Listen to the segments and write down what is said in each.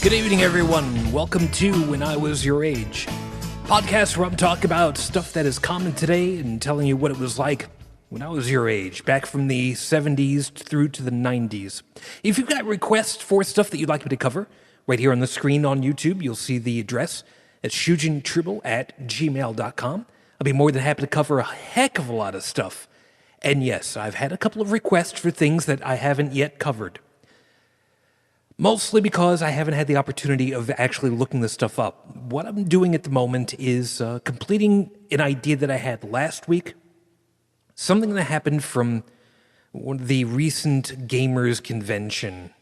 Good evening, everyone. Welcome to When I Was Your Age, podcast where I'm talking about stuff that is common today and telling you what it was like when I was your age, back from the 70s through to the 90s. If you've got requests for stuff that you'd like me to cover, right here on the screen on YouTube, you'll see the address. It's shujintribble@gmail.com. I'll be more than happy to cover a heck of a lot of stuff. And yes, I've had a couple of requests for things that I haven't yet covered. Mostly because I haven't had the opportunity of actually looking this stuff up. What I'm doing at the moment is completing an idea that I had last week. Something that happened from one of the recent gamers convention.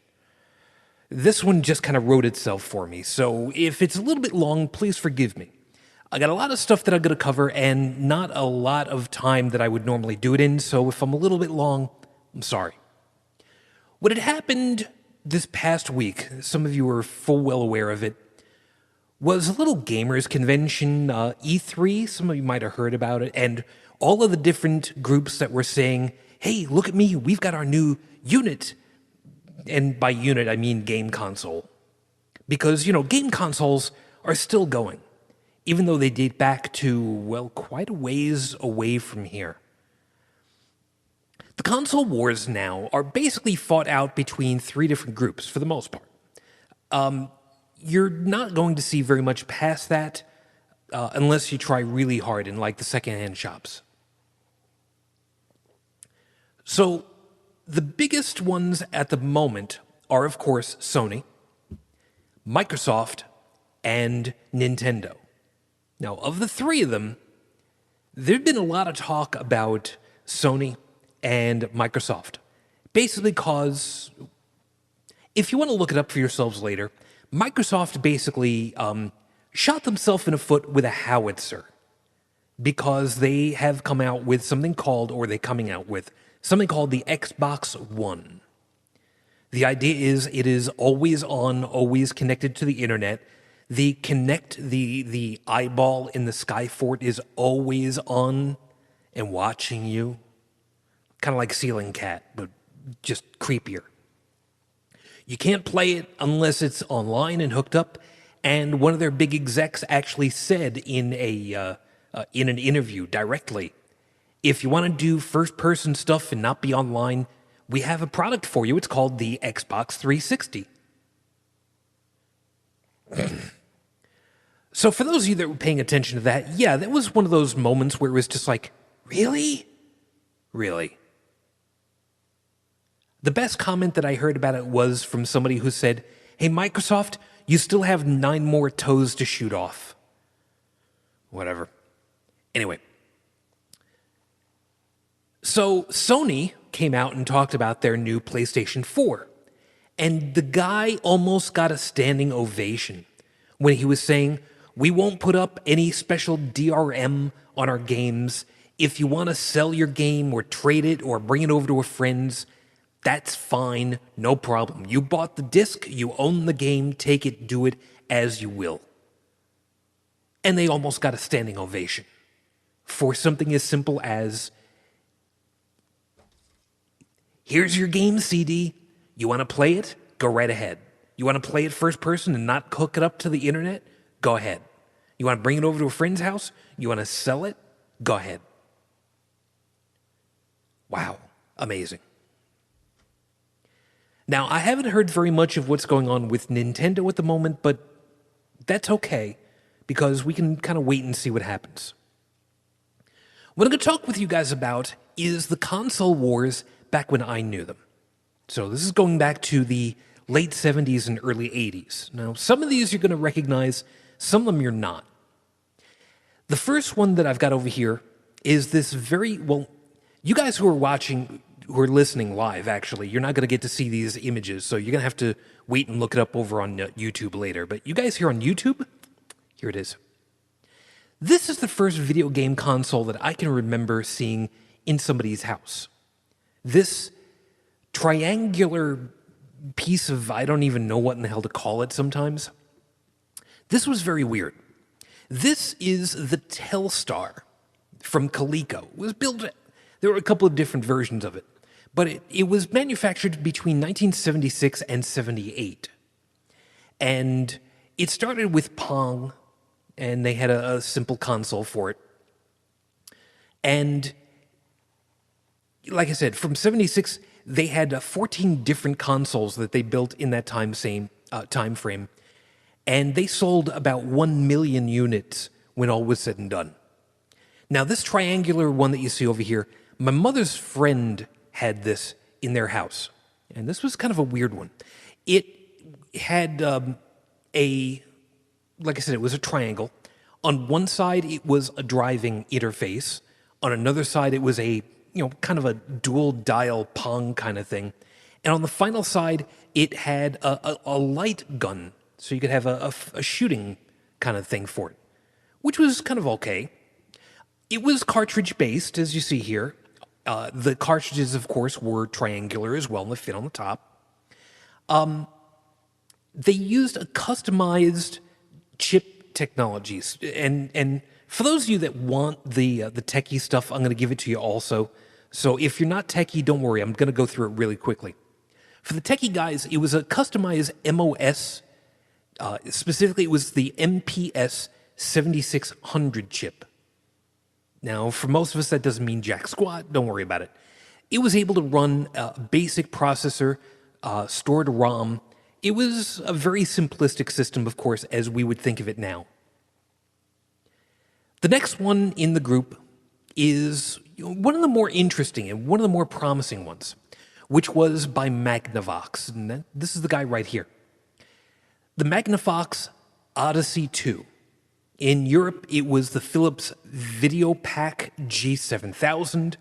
This one just kind of wrote itself for me. So if it's a little bit long, please forgive me. I got a lot of stuff that I'm going to cover and not a lot of time that I would normally do it in. So if I'm a little bit long, I'm sorry. What had happened this past week, some of you are full well aware of it, was a little gamers convention, E3. Some of you might have heard about it, and all of the different groups that were saying, hey, look at me, we've got our new unit. And by unit, I mean game console. Because, game consoles are still going, even though they date back to, well, quite a ways away from here. The console wars now are basically fought out between three different groups, for the most part. You're not going to see very much past that unless you try really hard in, like, the secondhand shops. So, the biggest ones at the moment are, of course, Sony, Microsoft, and Nintendo. Now, of the three of them, there's been a lot of talk about Sony and Microsoft. Basically because, if you want to look it up for yourselves later, Microsoft basically shot themselves in the foot with a howitzer because they have come out with something called, or they're coming out with, something called the Xbox One. The idea is it is always on, always connected to the internet. The eyeball in the Skyfort is always on and watching you. Kind of like Ceiling Cat, but just creepier. You can't play it unless it's online and hooked up. And one of their big execs actually said in an interview directly, if you want to do first-person stuff and not be online, we have a product for you. It's called the Xbox 360. So for those of you that were paying attention to that, yeah, that was one of those moments where it was just like, really? Really? The best comment that I heard about it was from somebody who said, hey, Microsoft, you still have 9 more toes to shoot off. Whatever. Anyway. So Sony came out and talked about their new PlayStation 4. And the guy almost got a standing ovation when he was saying, we won't put up any special DRM on our games. If you want to sell your game or trade it or bring it over to a friend's, that's fine, no problem. You bought the disc, you own the game, take it, do it as you will. And they almost got a standing ovation for something as simple as, here's your game CD, you want to play it? Go right ahead. You want to play it first person and not hook it up to the internet? Go ahead. You want to bring it over to a friend's house? You want to sell it? Go ahead. Wow, amazing. Now, I haven't heard very much of what's going on with Nintendo at the moment, but that's okay, because we can kind of wait and see what happens. What I'm going to talk with you guys about is the console wars back when I knew them. So this is going back to the late 70s and early 80s. Now, some of these you're going to recognize, some of them you're not. The first one that I've got over here is this you guys who are watching, who are listening live, actually, you're not going to get to see these images, so you're going to have to wait and look it up over on YouTube later. But you guys here on YouTube, here it is. This is the first video game console that I can remember seeing in somebody's house. This triangular piece of, I don't even know what in the hell to call it sometimes. This was very weird. This is the Telstar from Coleco. It was built, there were a couple of different versions of it, but it was manufactured between 1976 and 78. And it started with Pong, and they had a simple console for it. And like I said, from 76, they had 14 different consoles that they built in that time frame. And they sold about 1 million units when all was said and done. Now, this triangular one that you see over here, my mother's friend had this in their house. And this was kind of a weird one. It had like I said, it was a triangle. On one side, it was a driving interface. On another side, it was kind of a dual dial Pong kind of thing. And on the final side, it had a light gun. So you could have a shooting kind of thing for it, which was kind of okay. It was cartridge-based, as you see here. The cartridges, of course, were triangular as well, and they fit on the top. They used a customized chip technologies. And for those of you that want the techie stuff, I'm going to give it to you also. So if you're not techie, don't worry. I'm going to go through it really quickly. For the techie guys, it was a customized MOS. Specifically, it was the MPS 7600 chip. Now, for most of us, that doesn't mean jack squat. Don't worry about it. It was able to run a basic processor, stored ROM. It was a very simplistic system, of course, as we would think of it now. The next one in the group is one of the more interesting and one of the more promising ones, which was by Magnavox. And this is the guy right here. The Magnavox Odyssey 2. In Europe, it was the Philips VideoPack G7000.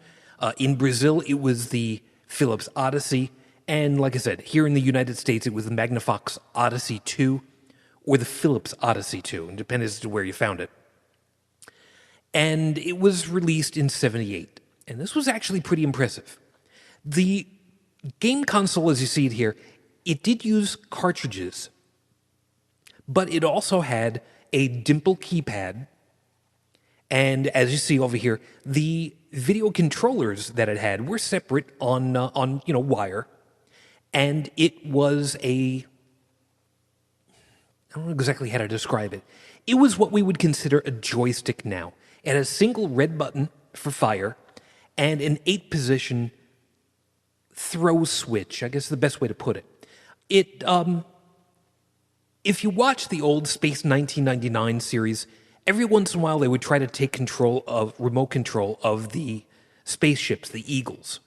In Brazil, it was the Philips Odyssey. And like I said, here in the United States, it was the Magnavox Odyssey 2 or the Philips Odyssey 2. It depends as to where you found it. And it was released in 78. And this was actually pretty impressive. The game console, as you see it here, it did use cartridges, but it also had a dimple keypad. And as you see over here, the video controllers that it had were separate on wire. And it was I don't know exactly how to describe it. It was what we would consider a joystick now. It had a single red button for fire and an 8-position throw switch, I guess is the best way to put it. If you watch the old Space 1999 series, every once in a while they would try to take remote control of the spaceships, the Eagles.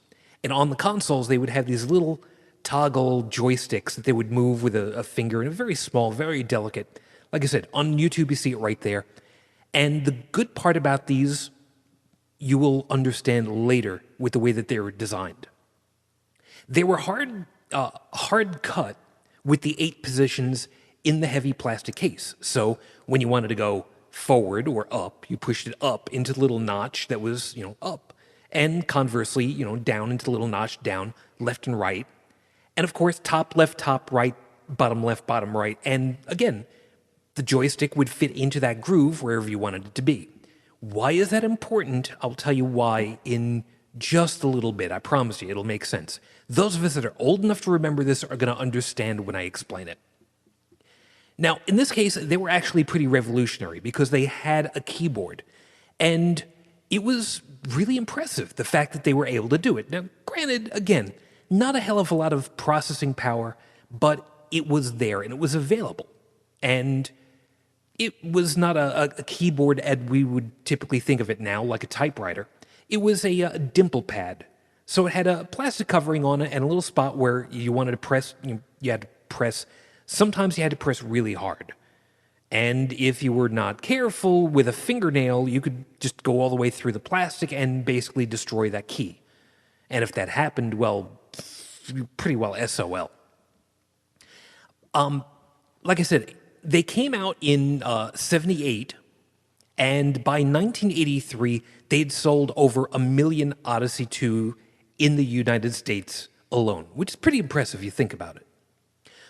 And on the consoles, they would have these little toggle joysticks that they would move with a finger, and a very small, very delicate. Like I said, on YouTube you see it right there. And the good part about these, you will understand later with the way that they were designed. They were hard cut with the 8 positions in the heavy plastic case. So when you wanted to go forward or up, you pushed it up into the little notch that was, up. And conversely, down into the little notch down, left and right. And of course, top left, top right, bottom left, bottom right. And again, the joystick would fit into that groove wherever you wanted it to be. Why is that important? I'll tell you why in just a little bit. I promise you, it'll make sense. Those of us that are old enough to remember this are going to understand when I explain it. Now, in this case, they were actually pretty revolutionary because they had a keyboard. And it was really impressive, the fact that they were able to do it. Now, granted, again, not a hell of a lot of processing power, but it was there and it was available. And it was not a keyboard as we would typically think of it now, like a typewriter. It was a dimple pad. So it had a plastic covering on it and a little spot where you wanted to press, you had to press. Sometimes you had to press really hard. And if you were not careful with a fingernail, you could just go all the way through the plastic and basically destroy that key. And if that happened, well, pretty well SOL. Like I said, they came out in 78, and by 1983, they'd sold over 1 million Odyssey 2 in the United States alone, which is pretty impressive if you think about it.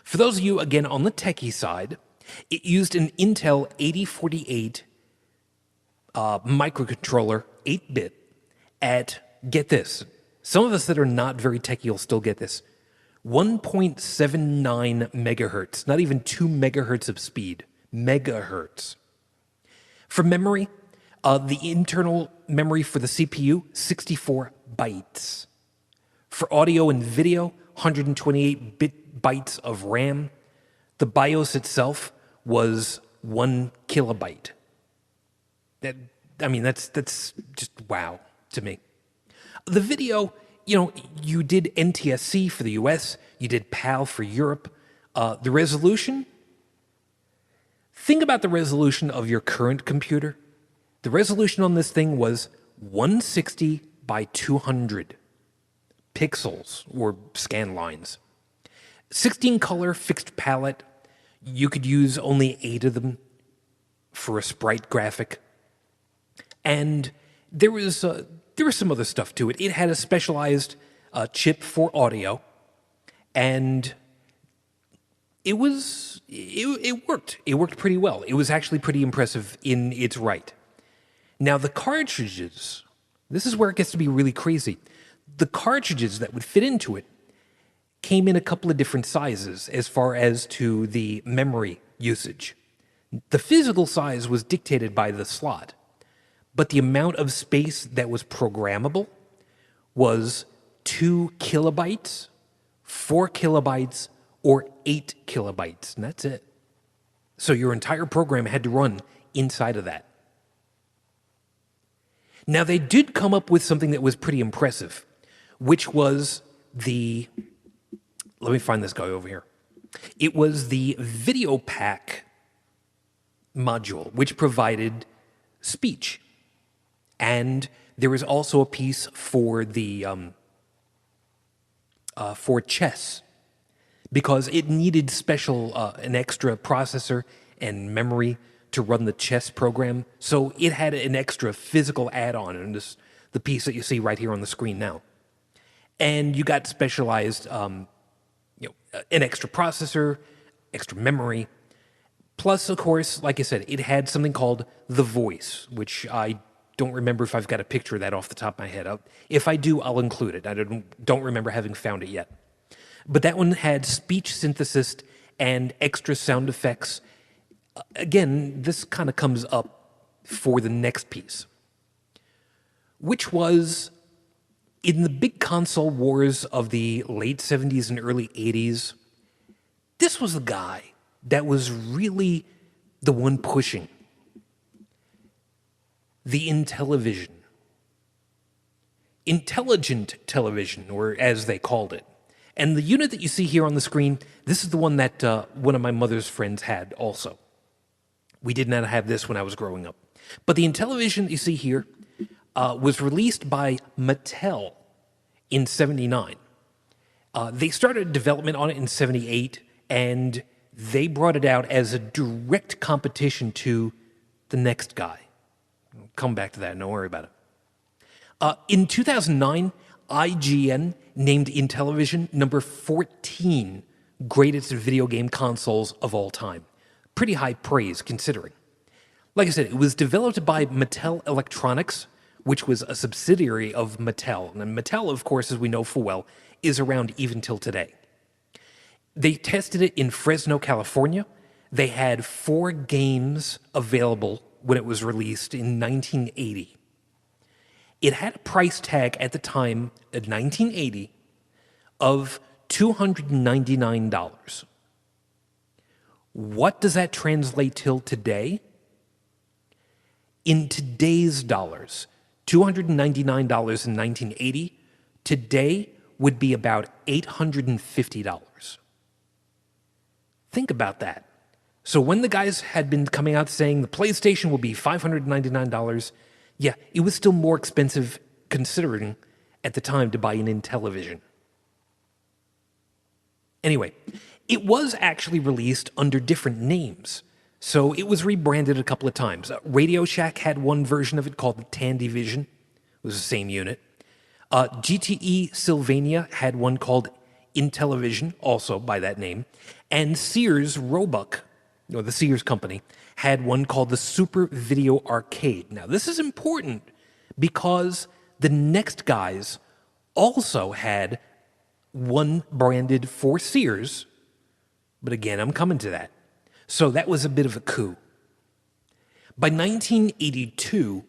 For those of you, again, on the techie side, it used an Intel 8048 microcontroller, 8-bit, at, get this, some of us that are not very techie will still get this, 1.79 megahertz, not even 2 megahertz of speed, megahertz. For memory, the internal memory for the CPU, 64 bytes. For audio and video, 128 bytes of RAM. The BIOS itself was 1 kilobyte. That's just wow to me. The video, you did NTSC for the US, you did PAL for Europe. The resolution, think about the resolution of your current computer. The resolution on this thing was 160 by 200 pixels or scan lines. 16 color fixed palette. You could use only 8 of them for a sprite graphic. And there was some other stuff to it. It had a specialized chip for audio, and it worked. It worked pretty well. It was actually pretty impressive in its right. Now, the cartridges, this is where it gets to be really crazy. The cartridges that would fit into it came in a couple of different sizes as far as to the memory usage. The physical size was dictated by the slot, but the amount of space that was programmable was 2 kilobytes, 4 kilobytes, or 8 kilobytes, and that's it. So your entire program had to run inside of that. Now, they did come up with something that was pretty impressive, which was the... Let me find this guy over here. It was the video pack module, which provided speech. And there was also a piece for the for chess, because it needed an extra processor and memory to run the chess program. So it had an extra physical add-on, and the piece that you see right here on the screen now. And you got specialized, an extra processor, extra memory. Plus, of course, like I said, it had something called the voice, which I don't remember if I've got a picture of that off the top of my head. If I do, I'll include it. I don't remember having found it yet. But that one had speech synthesis and extra sound effects. Again, this kind of comes up for the next piece, which was in the big console wars of the late 70s and early 80s. This was the guy that was really the one pushing the Intellivision. Intelligent television, or as they called it. And the unit that you see here on the screen, this is the one that one of my mother's friends had also. We did not have this when I was growing up. But the Intellivision you see here was released by Mattel in '79. They started development on it in '78, and they brought it out as a direct competition to the next guy. I'll come back to that, don't worry about it. In 2009, IGN named Intellivision number 14 greatest video game consoles of all time. Pretty high praise, considering. Like I said, it was developed by Mattel Electronics, which was a subsidiary of Mattel. And Mattel, of course, as we know full well, is around even till today. They tested it in Fresno, California. They had 4 games available when it was released in 1980. It had a price tag at the time, in 1980, of $299. What does that translate till today? In today's dollars, $299 in 1980, today would be about $850. Think about that. So when the guys had been coming out saying the PlayStation will be $599, yeah, it was still more expensive considering at the time to buy an Intellivision. Anyway, it was actually released under different names. So it was rebranded a couple of times. Radio Shack had one version of it called the Tandyvision. It was the same unit. GTE Sylvania had one called Intellivision, also by that name. And Sears Roebuck, or the Sears Company, had one called the Super Video Arcade. Now, this is important because the next guys also had one branded for Sears, but again, I'm coming to that. So that was a bit of a coup. By 1982,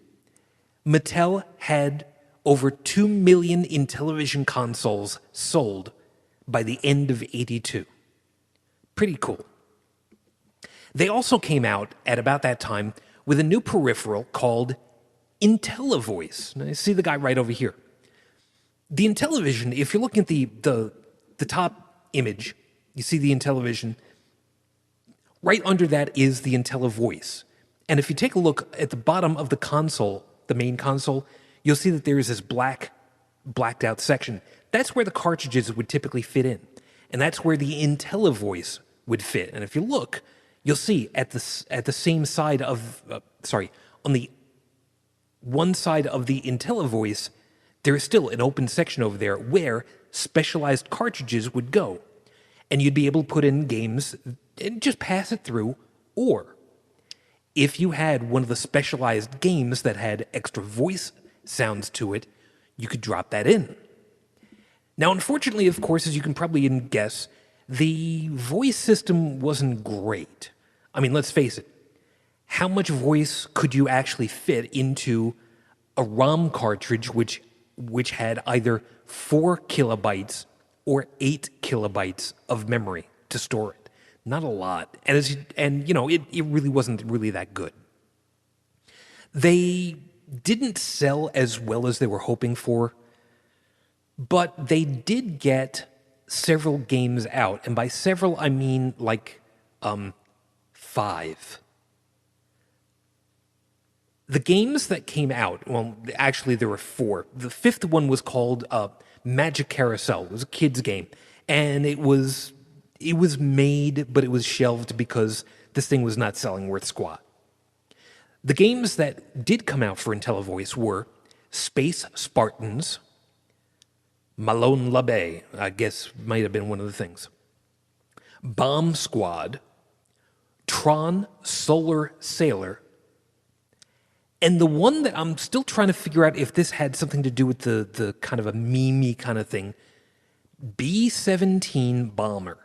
Mattel had over 2 million Intellivision consoles sold by the end of 82. Pretty cool. They also came out at about that time with a new peripheral called IntelliVoice. Now, you see the guy right over here. The Intellivision, if you're looking at the top image, you see the Intellivision. Right under that is the IntelliVoice. And if you take a look at the bottom of the console, the main console, you'll see that there is this blacked out section. That's where the cartridges would typically fit in. And that's where the IntelliVoice would fit. And if you look, you'll see at the same side of, on the one side of the IntelliVoice, there is still an open section over there where specialized cartridges would go. And you'd be able to put in games and just pass it through. Or if you had one of the specialized games that had extra voice sounds to it, you could drop that in. Now, unfortunately, of course, as you can probably guess, the voice system wasn't great. I mean, let's face it. How much voice could you actually fit into a ROM cartridge which had either 4 kilobytes or 8 kilobytes of memory to store it? Not a lot. And it really wasn't really that good. They didn't sell as well as they were hoping for, but they did get several games out. And by several, I mean like 5. The games that came out, well, actually there were 4. The 5th one was called Magic Carousel. It was a kid's game. And it was made, but it was shelved because this thing was not selling worth squat. The games that did come out for IntelliVoice were Space Spartans, Malone LaBey, I guess might have been one of the things, Bomb Squad, Tron Solar Sailor, and the one that I'm still trying to figure out if this had something to do with the kind of a meme-y kind of thing, B-17 Bomber.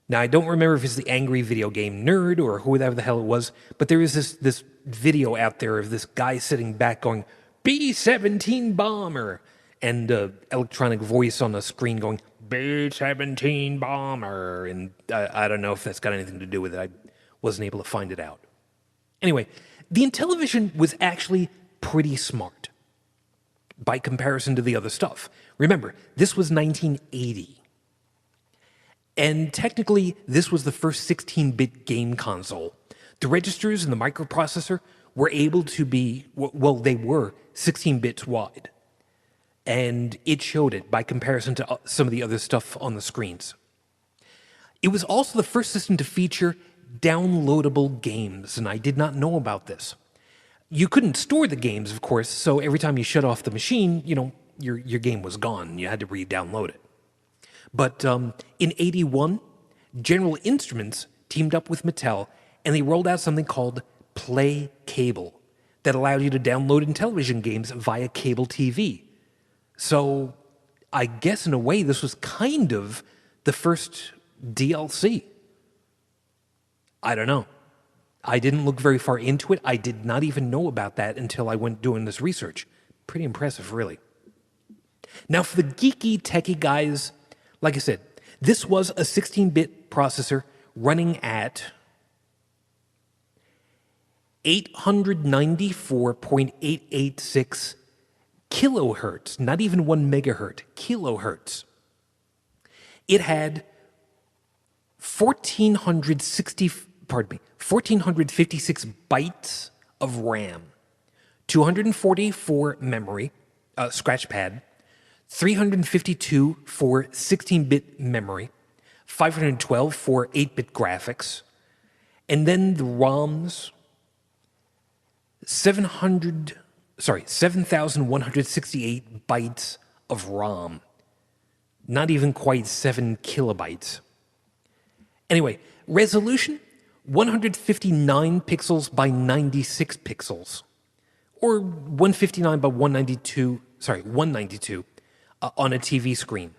Now, I don't remember if it's the Angry Video Game Nerd or whoever the hell it was, but there is this video out there of this guy sitting back going, B-17 Bomber, and electronic voice on the screen going, B-17 Bomber, and I don't know if that's got anything to do with it. I wasn't able to find it out. Anyway, the Intellivision was actually pretty smart by comparison to the other stuff. Remember, this was 1980. And technically, this was the first 16-bit game console. The registers and the microprocessor were able to be, well, they were 16 bits wide. And it showed it by comparison to some of the other stuff on the screens. It was also the first system to feature downloadable games, and I did not know about this. You couldn't store the games, of course, so every time you shut off the machine, your game was gone. You had to re-download it. But in 81, General Instruments teamed up with Mattel, and they rolled out something called Play Cable that allowed you to download Intellivision games via cable TV. So I guess in a way this was kind of the first DLC. I don't know. I didn't look very far into it. I did not even know about that until I went doing this research. Pretty impressive, really. Now, for the geeky, techie guys, like I said, this was a 16-bit processor running at 894.886 kilohertz, not even 1 megahertz, kilohertz. It had 1,456 bytes of RAM, 244 memory, scratch pad, 352 for 16-bit memory, 512 for 8-bit graphics, and then the ROMs, 7,168 bytes of ROM, not even quite 7 kilobytes. Anyway, resolution, 159 pixels by 96 pixels, or 159 by 192 on a TV screen.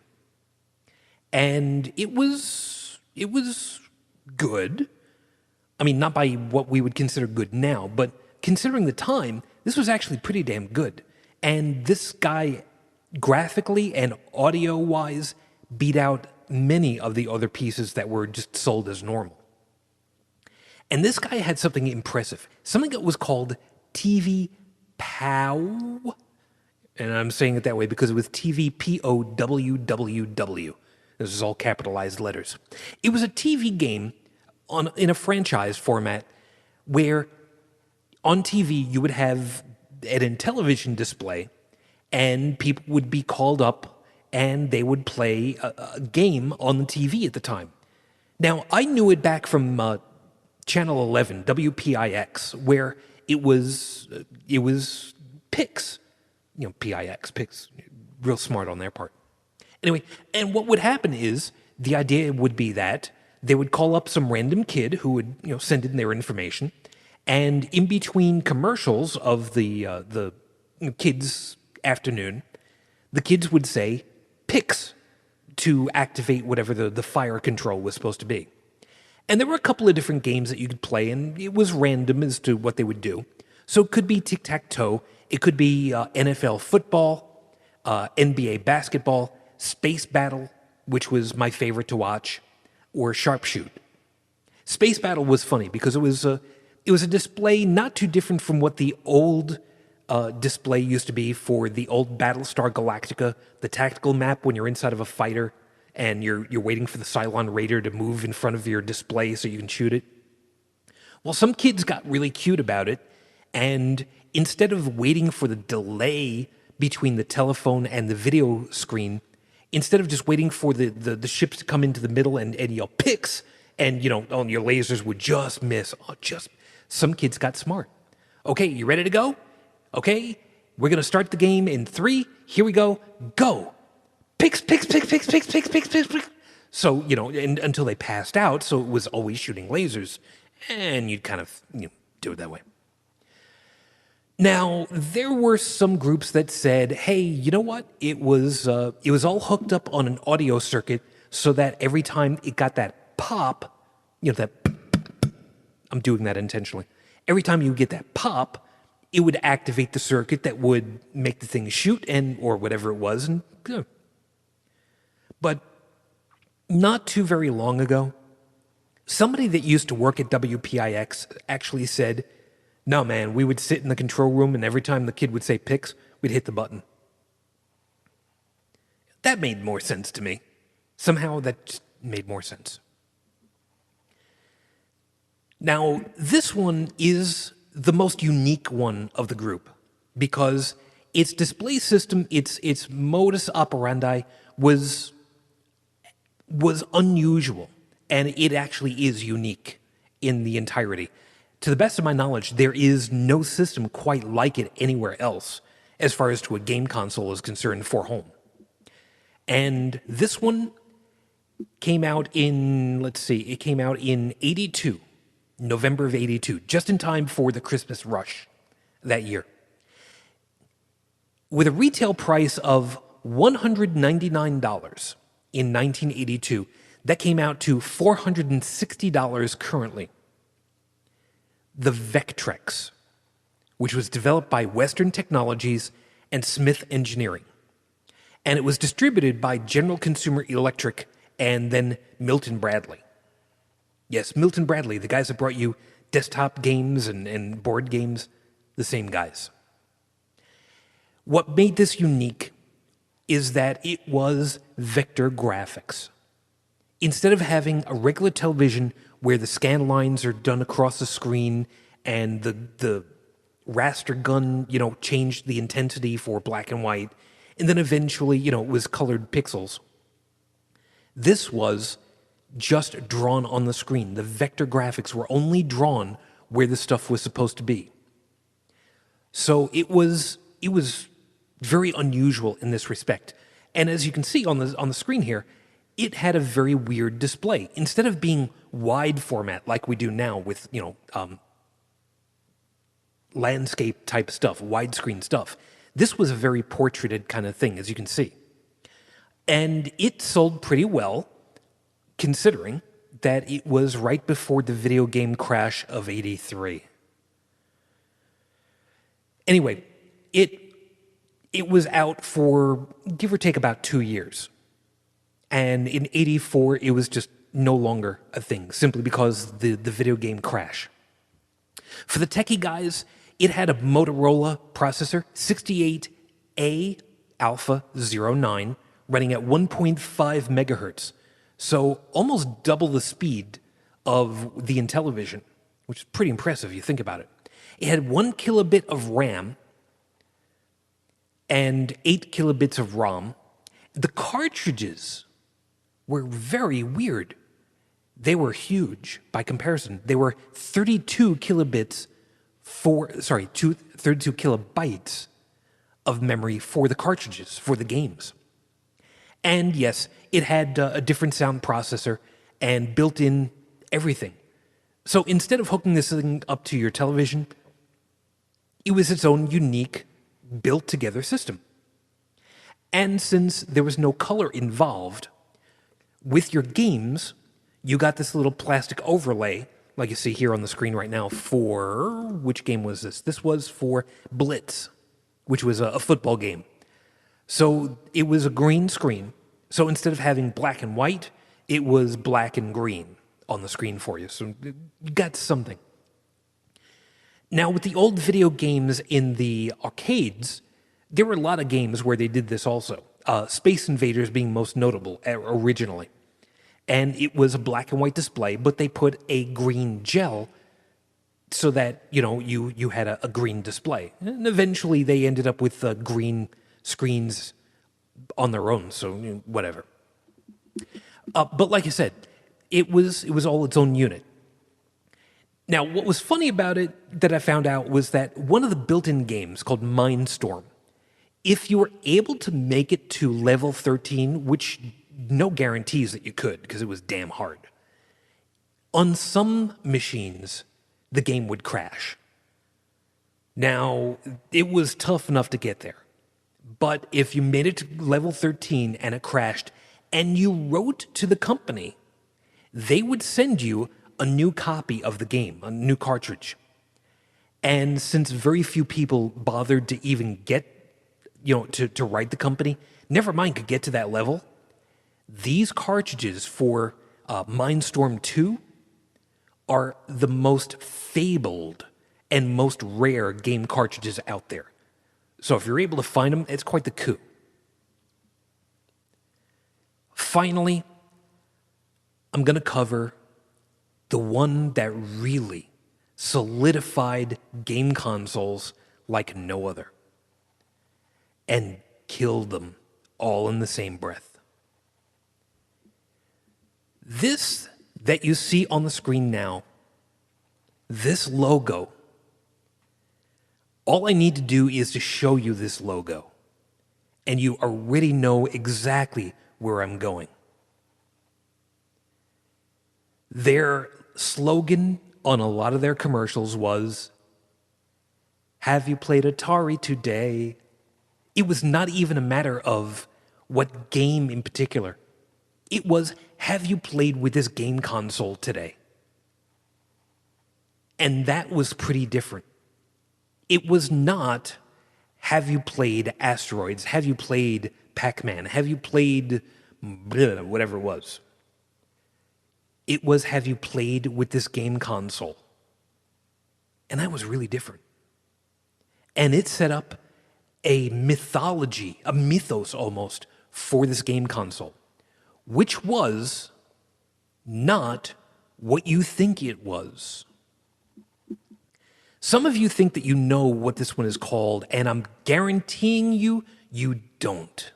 And it was good. I mean, not by what we would consider good now, but considering the time, this was actually pretty damn good. And this guy, graphically and audio-wise, beat out many of the other pieces that were just sold as normal. And this guy had something impressive, something that was called TV POW. And I'm saying it that way because it was TV POWWW. This is all capitalized letters. It was a TV game in a franchise format where on TV you would have an Intellivision display and people would be called up and they would play a game on the TV at the time. Now, I knew it back from Channel 11, WPIX, where it was PIX. You know, PIX, PIX, real smart on their part. Anyway, and what would happen is the idea would be that they would call up some random kid who would, send in their information, and in between commercials of the kids' afternoon, the kids would say PIX to activate whatever the fire control was supposed to be. And there were a couple of different games that you could play, and it was random as to what they would do. So it could be tic-tac-toe, it could be NFL football, NBA basketball, Space Battle, which was my favorite to watch, or Sharpshoot. Space Battle was funny because it was a display not too different from what the old display used to be for the old Battlestar Galactica, the tactical map when you're inside of a fighter and you're waiting for the Cylon Raider to move in front of your display so you can shoot it. Well, some kids got really cute about it, and instead of waiting for the delay between the telephone and the video screen, instead of just waiting for the ships to come into the middle and yell PIX, and your lasers would just miss. Some kids got smart. Okay, you ready to go? Okay, we're gonna start the game in 3. Here we go. Go. PIX, PIX, PIX, PIX, PIX, PIX, PIX, PIX, PIX. So, and until they passed out, so it was always shooting lasers, and you'd kind of do it that way. Now, there were some groups that said, hey, you know what? It was all hooked up on an audio circuit so that every time it got that pop, that, I'm doing that intentionally. Every time you get that pop, it would activate the circuit that would make the thing shoot or whatever it was. And But not too very long ago, somebody that used to work at WPIX actually said, no, man, we would sit in the control room, and every time the kid would say PIX, we'd hit the button. That made more sense to me. Somehow that just made more sense. Now, this one is the most unique one of the group because its display system, its modus operandi was unusual, and it actually is unique in the entirety. To the best of my knowledge, there is no system quite like it anywhere else as far as to a game console is concerned for home. And this one came out in, it came out in 82, November of 82, just in time for the Christmas rush that with a retail price of $199 in 1982. That came out to $460 currently. The Vectrex, which was developed by Western Technologies and Smith Engineering. And it was distributed by General Consumer Electric and then Milton Bradley. Yes, Milton Bradley, the guys that brought you desktop games and board games, the same guys. What made this unique is that it was vector graphics. Instead of having a regular television where the scan lines are done across the screen and the raster gun, changed the intensity for black and white, and then eventually, it was colored pixels. This was just drawn on the screen. The vector graphics were only drawn where the stuff was supposed to be. So it was very unusual in this respect. And as you can see on the screen here, it had a very weird display. Instead of being wide format like we do now with, landscape type stuff, widescreen stuff, this was a very portraited kind of thing, as you can see. And it sold pretty well, considering that it was right before the video game crash of '83. Anyway, it was out for give or take about 2 years. And in '84, it was just no longer a thing, simply because the video game crash. For the techie guys, it had a Motorola processor, 68A Alpha 09, running at 1.5 megahertz. So almost double the speed of the Intellivision, which is pretty impressive if you think about it. It had 1 kilobit of RAM and 8 kilobits of ROM. The cartridges were very weird. They were huge by comparison. They were 32 kilobits 32 kilobytes of memory for the cartridges, for the games. And yes, it had a different sound processor and built-in everything. So instead of hooking this thing up to your television, it was its own unique, built-together system. And since there was no color involved, with your games, you got this little plastic overlay, like you see here on the screen right now, for... which game was this? This was for Blitz, which was a football game. So it was a green screen. So instead of having black and white, it was black and green on the screen for you. So you got something. Now, with the old video games in the arcades, there were a lot of games where they did this also. Space Invaders being most notable originally. And it was a black and white display, but they put a green gel so that, you had a green display. And eventually they ended up with green screens on their own, so whatever. But like I said, it was all its own unit. Now, what was funny about it that I found out was that one of the built-in games called Mindstorm, if you were able to make it to level 13, which no guarantees that you could because it was damn hard, on some machines, the game would crash. Now, it was tough enough to get there. But if you made it to level 13 and it crashed, and you wrote to the company, they would send you a new copy of the game, a new cartridge. And since very few people bothered to even get, to write the company, never mind could get to that level, these cartridges for Mindstorm 2 are the most fabled and most rare game cartridges out there. So if you're able to find them, it's quite the coup. Finally, I'm going to cover the one that really solidified game consoles like no other and killed them all in the same breath. This that you see on the screen now, this logo, all I need to do is to show you this logo, and you already know exactly where I'm going. Their slogan on a lot of their commercials was, "Have you played Atari today?" It was not even a matter of what game in particular. It was, have you played with this game console today? And that was pretty different. It was not, have you played Asteroids? Have you played Pac-Man? Have you played whatever it was? It was, have you played with this game console? And that was really different. And it set up a mythology, a mythos almost, for this game console, which was not what you think it was. Some of you think that you know what this one is called, and I'm guaranteeing you, you don't.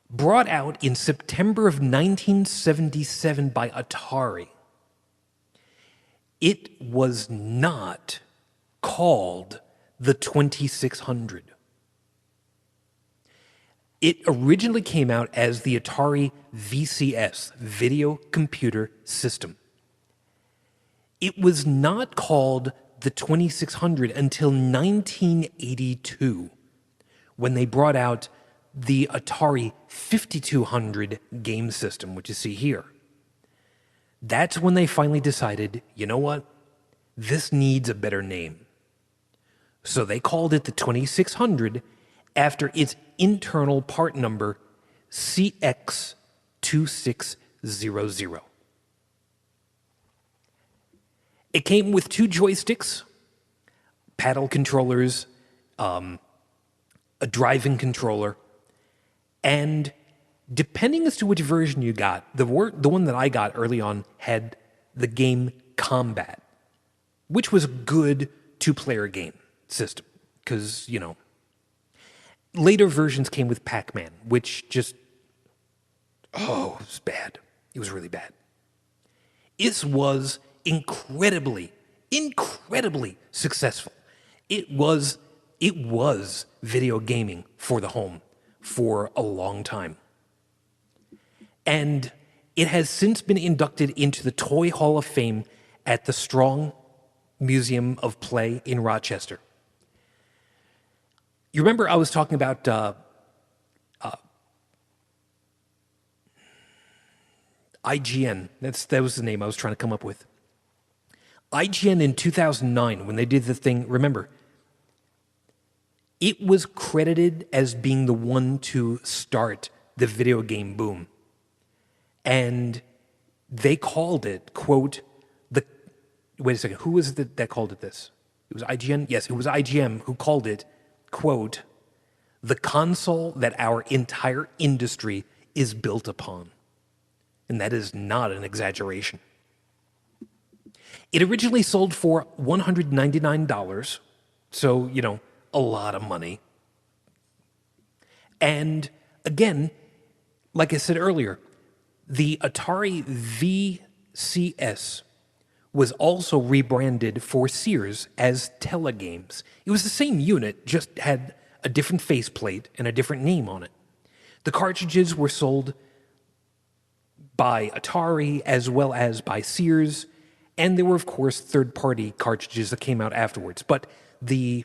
Brought out in September of 1977 by Atari, it was not called the 2600. It originally came out as the Atari VCS, Video Computer System. It was not called the 2600 until 1982, when they brought out the Atari 5200 game system, which you see here. That's when they finally decided, you know what? This needs a better name. So they called it the 2600 after its internal part number CX2600. It came with 2 joysticks, paddle controllers, a driving controller, and depending as to which version you got, the one that I got early on had the game Combat, which was a good 2-player game system, because, you know, later versions came with Pac-Man, which just, it was bad. It was really bad. It was incredibly successful. It was video gaming for the home for a long time. And it has since been inducted into the Toy Hall of Fame at the Strong Museum of Play in Rochester. You remember I was talking about IGN. That was the name I was trying to come up with. IGN in 2009, when they did the thing, remember, it was credited as being the one to start the video game boom. And they called it, quote, wait a second, who was it that called it this? It was IGN? Yes, it was IGN who called it, quote, the console that our entire industry is built upon. And that is not an exaggeration. It originally sold for $199, so, you know, a lot of money. And again, like I said earlier, the Atari VCS was also rebranded for Sears as Tel-Games. It was the same unit, just had a different faceplate and a different name on it. The cartridges were sold by Atari as well as by Sears, and there were, of course, third-party cartridges that came out afterwards. But they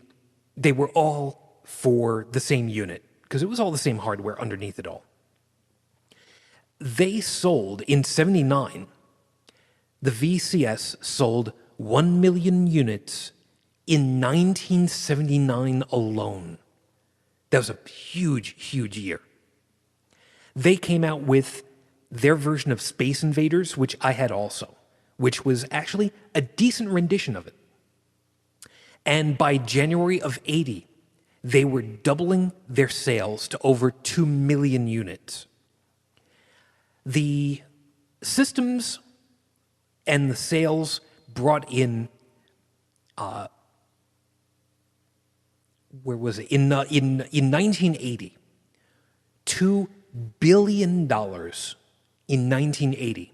were all for the same unit, because it was all the same hardware underneath it all. They sold, in '79, the VCS sold 1 million units in 1979 alone. That was a huge, huge year. They came out with their version of Space Invaders, which I had also, which was actually a decent rendition of it. And by January of '80, they were doubling their sales to over 2 million units. The systems and the sales brought in, where was it? In 1980, $2 billion in 1980.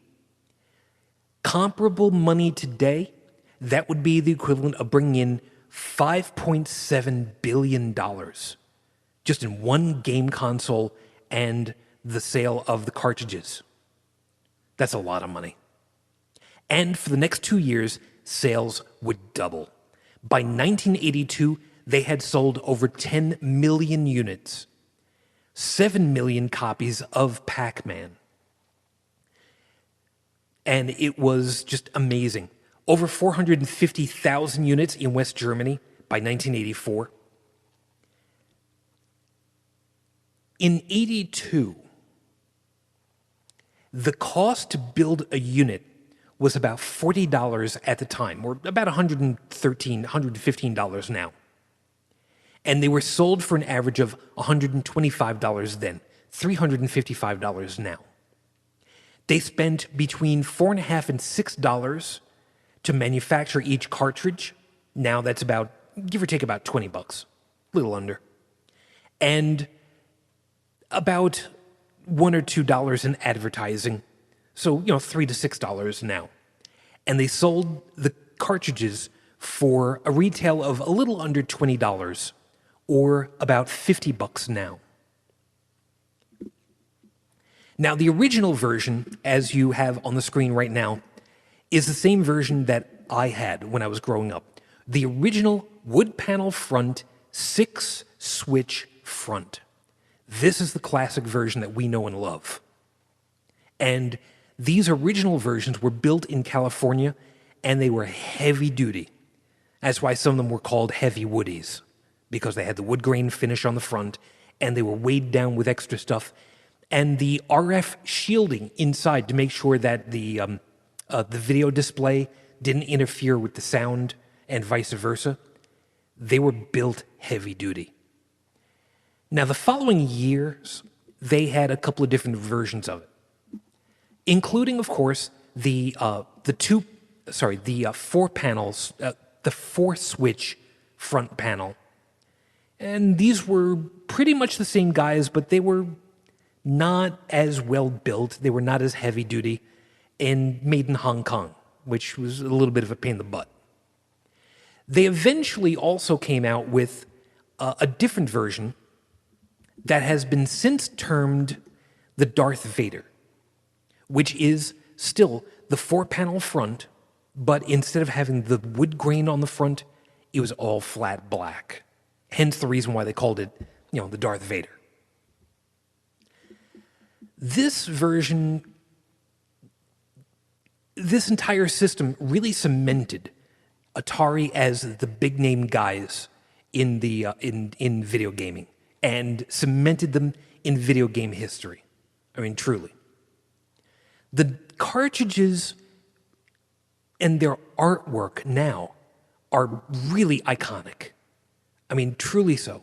Comparable money today, that would be the equivalent of bringing in $5.7 billion just in one game console and the sale of the cartridges. That's a lot of money. And for the next 2 years, sales would double. By 1982, they had sold over 10 million units, 7 million copies of Pac-Man. And it was just amazing. Over 450,000 units in West Germany by 1984. In '82, the cost to build a unit was about $40 at the time, or about $113, $115 now. And they were sold for an average of $125 then, $355 now. They spent between $4.50 and $6 to manufacture each cartridge. Now that's about, give or take, about $20, a little under. And about $1 or $2 in advertising. So, $3 to $6 now. And they sold the cartridges for a retail of a little under $20, or about $50 now. Now, the original version, as you have on the screen right now, is the same version that I had when I was growing up. The original wood panel front, 6-switch front. This is the classic version that we know and love. And these original versions were built in California, and they were heavy duty. That's why some of them were called heavy woodies, because they had the wood grain finish on the front, and they were weighed down with extra stuff. And the RF shielding inside to make sure that the video display didn't interfere with the sound and vice versa, they were built heavy duty. Now, the following years, they had a couple of different versions of it, including, of course, the four panels, the four switch front panel. And these were pretty much the same guys, but they were not as well built. They were not as heavy duty, and made in Hong Kong, which was a little bit of a pain in the butt. They eventually also came out with a different version that has been since termed the Darth Vader, which is still the four-panel front, but instead of having the wood grain on the front, it was all flat black. Hence the reason why they called it, the Darth Vader. This version, this entire system really cemented Atari as the big-name guys in in video gaming, and cemented them in video game history. I mean, truly. The cartridges and their artwork now are really iconic. I mean, truly so.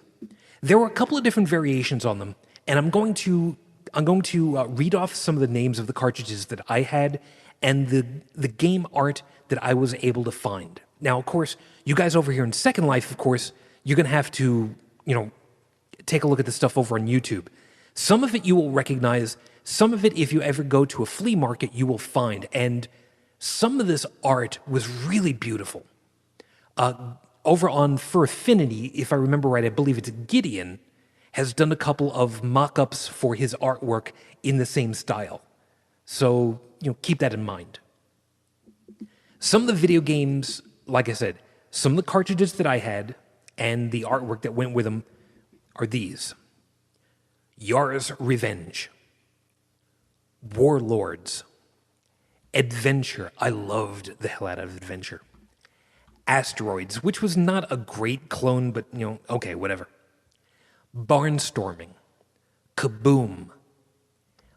There were a couple of different variations on them, and I'm going to read off some of the names of the cartridges that I had and the game art that I was able to find. Now, of course, you guys over here in Second Life, of course, you're going to have to, take a look at the stuff over on YouTube. Some of it you will recognize. Some of it, if you ever go to a flea market, you will find. And some of this art was really beautiful. Over on For Affinity, if I remember right, I believe it's Gideon, has done a couple of mock-ups for his artwork in the same style. So, keep that in mind. Some of the video games, like I said, some of the cartridges that I had and the artwork that went with them are these. Yar's Revenge. Warlords. Adventure. I loved the hell out of Adventure. Asteroids, which was not a great clone, but, okay, whatever. Barnstorming. Kaboom.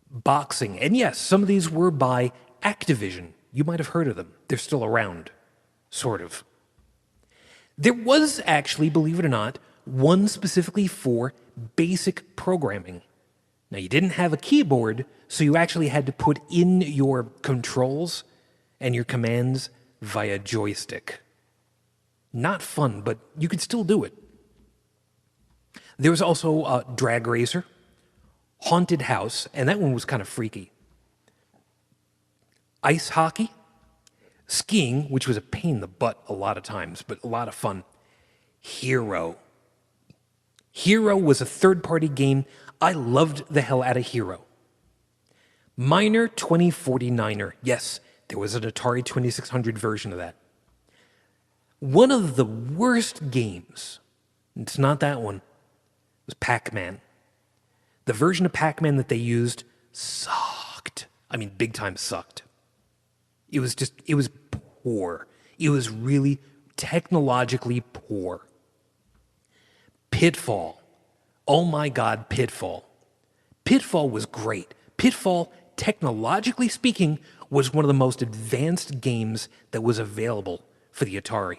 Boxing. And yes, some of these were by Activision. You might have heard of them. They're still around. Sort of. There was actually, believe it or not, one specifically for basic programming. Now, you didn't have a keyboard, so you actually had to put in your controls and your commands via joystick. Not fun, but you could still do it. There was also Drag Racer, Haunted House, and that one was kind of freaky. Ice hockey, skiing, which was a pain in the butt a lot of times, but a lot of fun. Hero. Hero was a third-party game. I loved the hell out of Hero. Miner 2049er. Yes, there was an Atari 2600 version of that. One of the worst games, it's not that one, was Pac-Man. The version of Pac-Man that they used sucked. I mean, big time sucked. It was poor. It was really technologically poor. Pitfall. Oh my God, Pitfall. Pitfall was great. Pitfall, technologically speaking, was one of the most advanced games that was available for the Atari.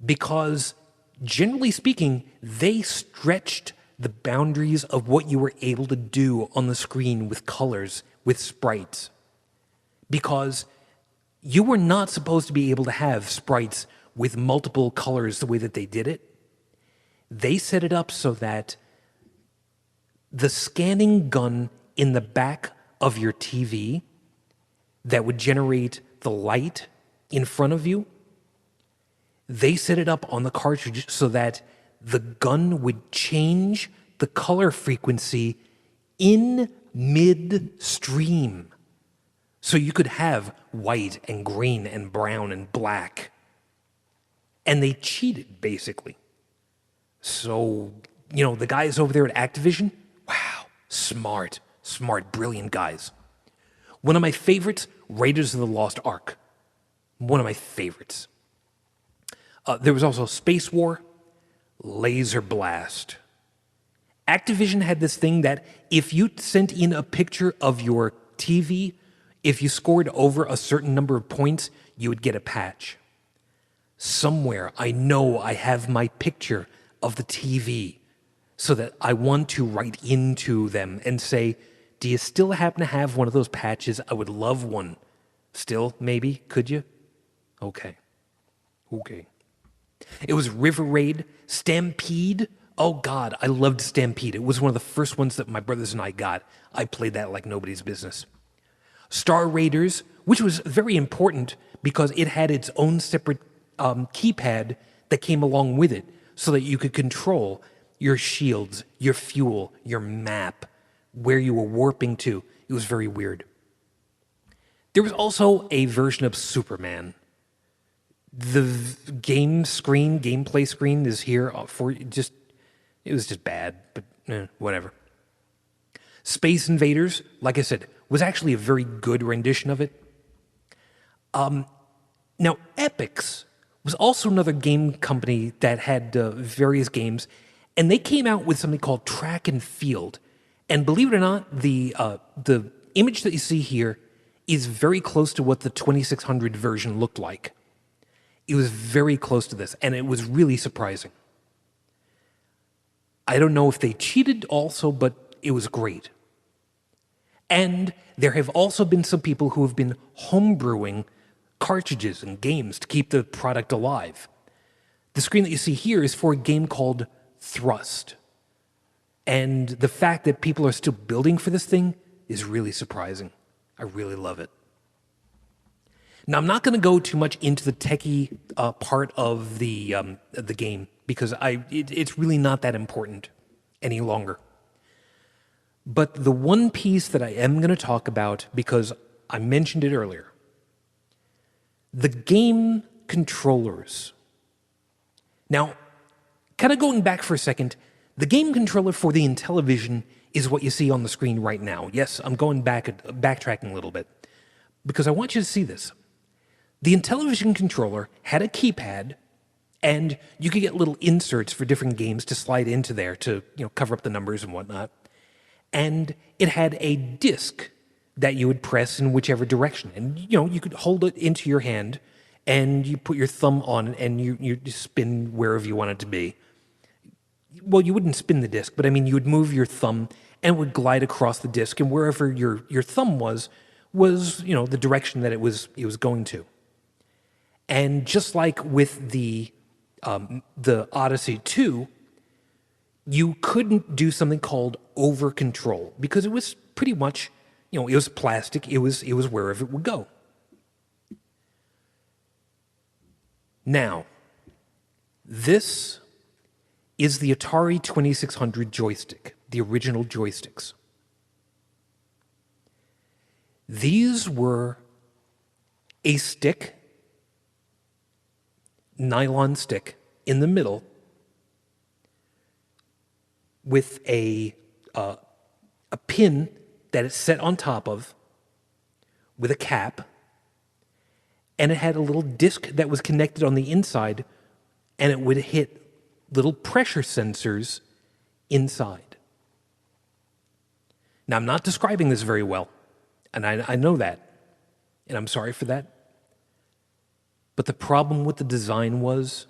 Because, generally speaking, they stretched the boundaries of what you were able to do on the screen with colors, with sprites. Because you were not supposed to be able to have sprites with multiple colors the way that they did it. They set it up so that the scanning gun in the back of your TV that would generate the light in front of you, they set it up on the cartridge so that the gun would change the color frequency in mid-stream. So you could have white and green and brown and black. And they cheated, basically. So the guys over there at Activision, wow, smart, brilliant guys. One of my favorites, Raiders of the Lost Ark. One of my favorites. There was also Space War, Laser Blast. Activision had this thing that if you sent in a picture of your TV, if you scored over a certain number of points, you would get a patch. Somewhere I know I have my picture of the TV so that I want to write into them and say, do you still happen to have one of those patches? I would love one. Still, maybe? Could you? Okay. It was River Raid, Stampede. Oh, God, I loved Stampede. It was one of the first ones that my brothers and I got. I played that like nobody's business. Star Raiders, which was very important because it had its own separate keypad that came along with it so that you could control your shields, your fuel, your map, where you were warping to. It was very weird. There was also a version of Superman. The gameplay screen is here for just, it was just bad, but whatever. Space Invaders, like I said, was actually a very good rendition of it. Now, Epix was also another game company that had various games, and they came out with something called Track and Field. And believe it or not, the image that you see here is very close to what the 2600 version looked like. It was very close to this, and it was really surprising. I don't know if they cheated also, but it was great. And there have also been some people who have been homebrewing cartridges and games to keep the product alive. The screen that you see here is for a game called Thrust. And the fact that people are still building for this thing is really surprising. I really love it. Now, I'm not going to go too much into the techie part of the game because it's really not that important any longer. But the one piece that I am going to talk about, because I mentioned it earlier, the game controllers. Now, kind of going back for a second, the game controller for the Intellivision is what you see on the screen right now. Yes, I'm backtracking a little bit because I want you to see this. The Intellivision controller had a keypad, and you could get little inserts for different games to slide into there to cover up the numbers and whatnot. And it had a disc that you would press in whichever direction. And, you could hold it into your hand, and you put your thumb on it, and you spin wherever you want it to be. Well, you wouldn't spin the disc, but you would move your thumb, and it would glide across the disc, and wherever your thumb was the direction that it was going to. And just like with the Odyssey 2, you couldn't do something called over control because it was pretty much, it was plastic. It was wherever it would go. Now, this is the Atari 2600 joystick, the original joysticks. These were a stick, nylon stick in the middle with a pin that it's set on top of with a cap, and it had a little disc that was connected on the inside, and it would hit little pressure sensors inside. Now, I'm not describing this very well, and I know that, and I'm sorry for that. But the problem with the design was,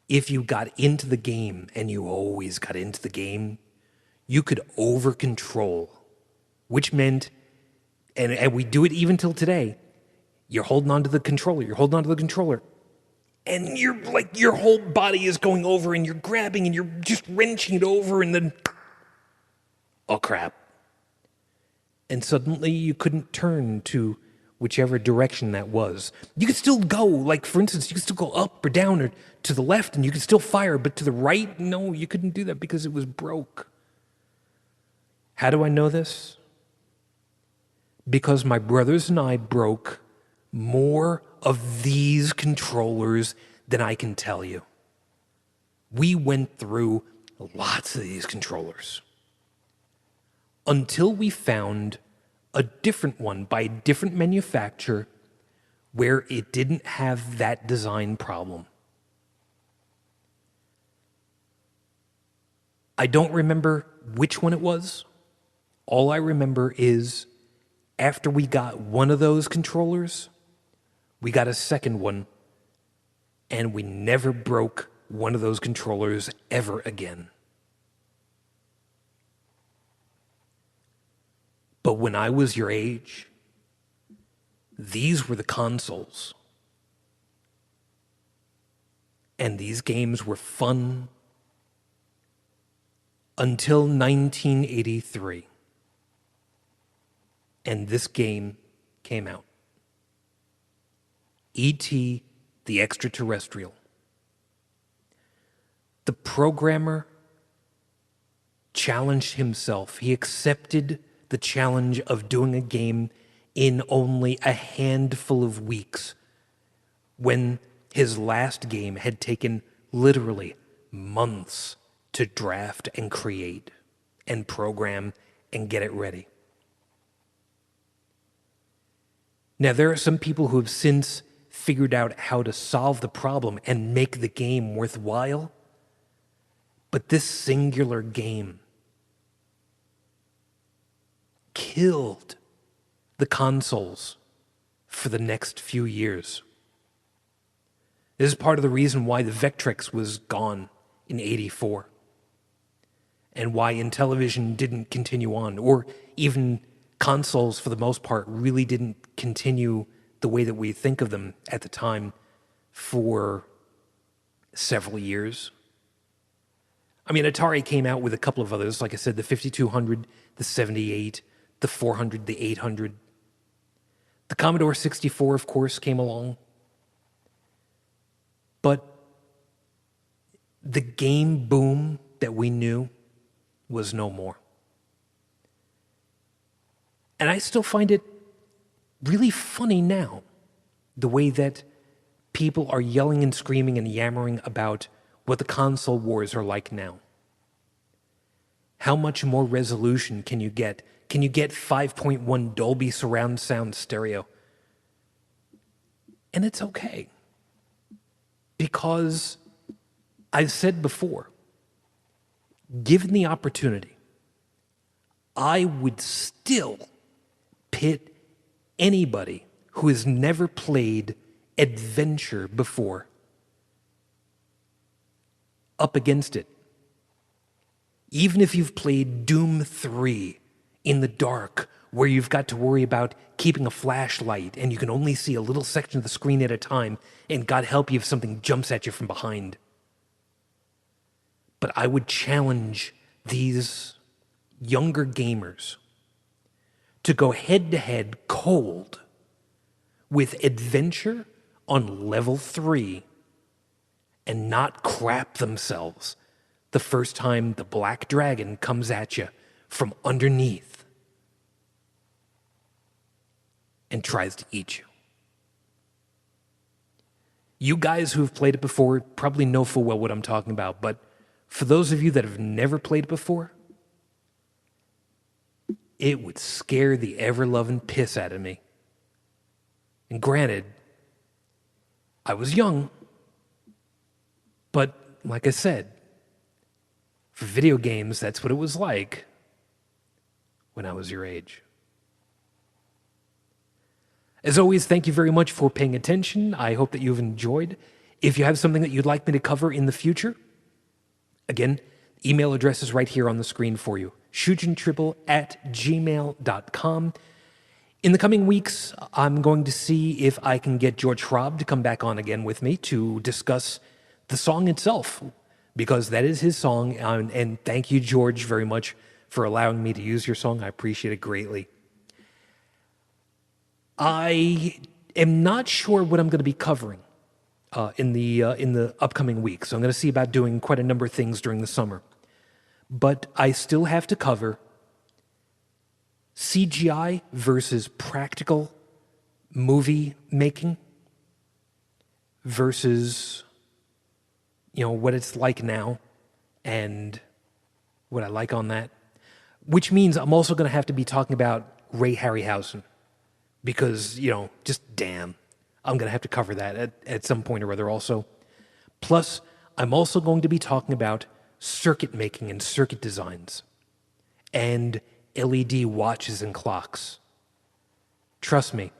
if you got into the game, and you always got into the game, you could over-control, which meant, and we do it even till today, you're holding onto the controller, and your whole body is going over, and you're grabbing, and you're just wrenching it over, and then, oh crap. And suddenly you couldn't turn to whichever direction that was. You could still go, for instance, you could still go up or down or to the left, and you could still fire, but to the right, no, you couldn't do that because it was broke. How do I know this? Because my brothers and I broke more of these controllers than I can tell you. We went through lots of these controllers. Until we found a different one by a different manufacturer where it didn't have that design problem. I don't remember which one it was. All I remember is after we got one of those controllers, we got a second one, and we never broke one of those controllers ever again. But when I was your age, these were the consoles. And these games were fun until 1983. And this game came out. E.T. the Extraterrestrial. The programmer challenged himself. He accepted the challenge of doing a game in only a handful of weeks when his last game had taken literally months to draft and create and program and get it ready. Now, there are some people who have since figured out how to solve the problem and make the game worthwhile, but this singular game killed the consoles for the next few years. This is part of the reason why the Vectrex was gone in '84 and why Intellivision didn't continue on, or even consoles for the most part really didn't continue the way that we think of them at the time for several years. I mean, Atari came out with a couple of others, like I said, the 5200, the 78, the 400, the 800. The Commodore 64, of course, came along. But the game boom that we knew was no more. And I still find it really funny now, the way that people are yelling and screaming and yammering about what the console wars are like now. How much more resolution can you get? Can you get 5.1 Dolby surround sound stereo? And it's okay. Because I've said before, given the opportunity, I would still pit anybody who has never played adventure before up against it. Even if you've played Doom 3 in the dark, where you've got to worry about keeping a flashlight and you can only see a little section of the screen at a time, and God help you if something jumps at you from behind. But I would challenge these younger gamers to go head-to-head cold with adventure on level 3 and not crap themselves the first time the black dragon comes at you from underneath and tries to eat you. You guys who have played it before probably know full well what I'm talking about, but for those of you that have never played it before, it would scare the ever-loving piss out of me. And granted, I was young, but like I said, for video games, that's what it was like when I was your age. As always, thank you very much for paying attention. I hope that you've enjoyed. If you have something that you'd like me to cover in the future, again, email address is right here on the screen for you. shujintriple@gmail.com. In the coming weeks, I'm going to see if I can get George Schraub to come back on again with me to discuss the song itself, because that is his song. And thank you, George, very much for allowing me to use your song. I appreciate it greatly. I am not sure what I'm going to be covering in the upcoming weeks. So I'm going to see about doing quite a number of things during the summer. But I still have to cover CGI versus practical movie making versus, what it's like now and what I like on that, which means I'm also going to have to be talking about Ray Harryhausen because, just damn, I'm going to have to cover that at some point or other also. Plus, I'm also going to be talking about circuit making and circuit designs and LED watches and clocks. Trust me,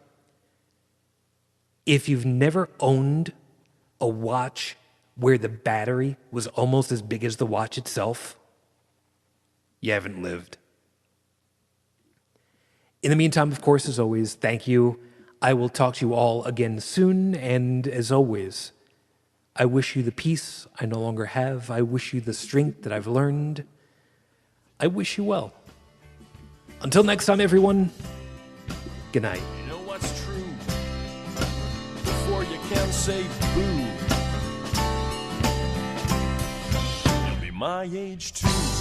if you've never owned a watch where the battery was almost as big as the watch itself, you haven't lived. In the meantime, of course, as always, thank you. I will talk to you all again soon, and as always, I wish you the peace I no longer have. I wish you the strength that I've learned. I wish you well. Until next time, everyone, good night. You know what's true? Before you can say boo, you'll be my age too.